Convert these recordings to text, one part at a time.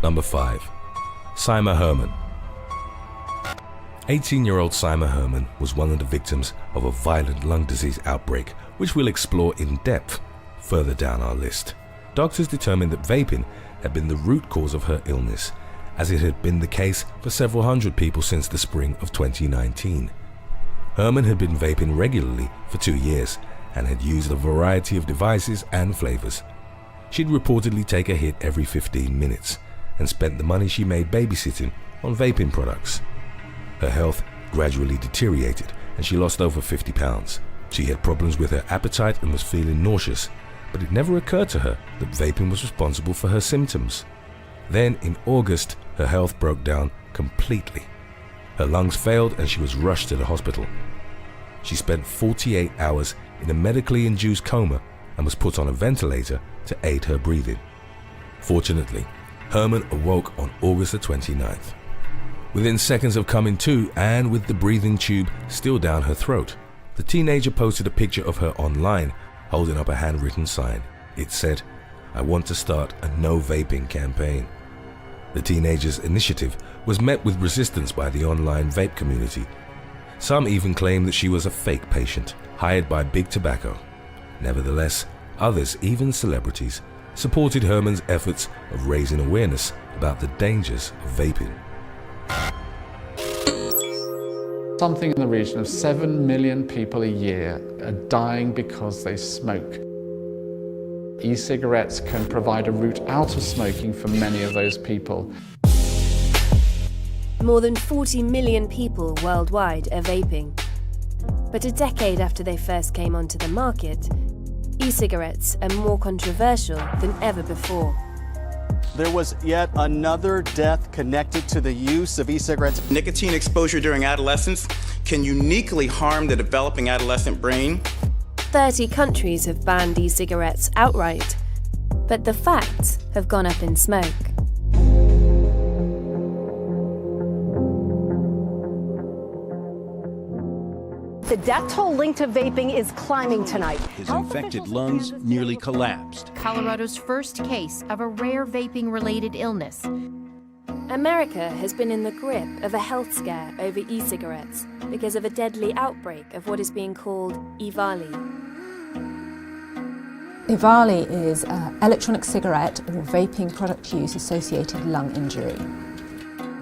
Number 5. Sima Herman. 18-year-old Sima Herman was one of the victims of a violent lung disease outbreak, which we'll explore in depth further down our list. Doctors determined that vaping had been the root cause of her illness, as it had been the case for several hundred people since the spring of 2019. Herman had been vaping regularly for 2 years and had used a variety of devices and flavors. She'd reportedly take a hit every 15 minutes and spent the money she made babysitting on vaping products. Her health gradually deteriorated and she lost over 50 pounds. She had problems with her appetite and was feeling nauseous, but it never occurred to her that vaping was responsible for her symptoms. Then in August, her health broke down completely. Her lungs failed and she was rushed to the hospital. She spent 48 hours in a medically induced coma and was put on a ventilator to aid her breathing. Fortunately, Herman awoke on August the 29th. Within seconds of coming to and with the breathing tube still down her throat, the teenager posted a picture of her online holding up a handwritten sign. It said, "I want to start a no vaping campaign." The teenager's initiative was met with resistance by the online vape community. Some even claimed that she was a fake patient hired by Big Tobacco. Nevertheless, others, even celebrities, supported Herman's efforts of raising awareness about the dangers of vaping. Something in the region of 7 million people a year are dying because they smoke. E-cigarettes can provide a route out of smoking for many of those people. More than 40 million people worldwide are vaping. But a decade after they first came onto the market, e-cigarettes are more controversial than ever before. There was yet another death connected to the use of e-cigarettes. Nicotine exposure during adolescence can uniquely harm the developing adolescent brain. 30 countries have banned e-cigarettes outright, but the facts have gone up in smoke. The death toll linked to vaping is climbing tonight. His infected lungs nearly collapsed. Colorado's first case of a rare vaping-related illness. America has been in the grip of a health scare over e-cigarettes because of a deadly outbreak of what is being called EVALI. EVALI is electronic cigarette or vaping product use associated lung injury.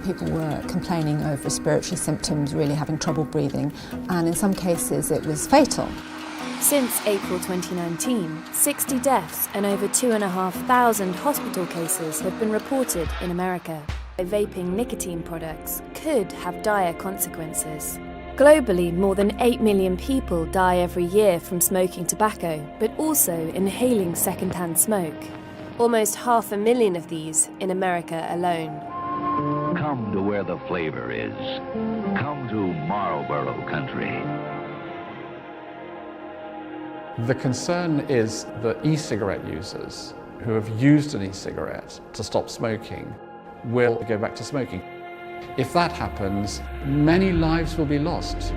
People were complaining of respiratory symptoms, really having trouble breathing, and in some cases it was fatal. Since April 2019, 60 deaths and over 2,500 hospital cases have been reported in America. Vaping nicotine products could have dire consequences. Globally, more than 8 million people die every year from smoking tobacco, but also inhaling secondhand smoke. Almost 500,000 of these in America alone. Come to where the flavor is. Come to Marlboro country. The concern is that e-cigarette users who have used an e-cigarette to stop smoking will go back to smoking. If that happens, many lives will be lost.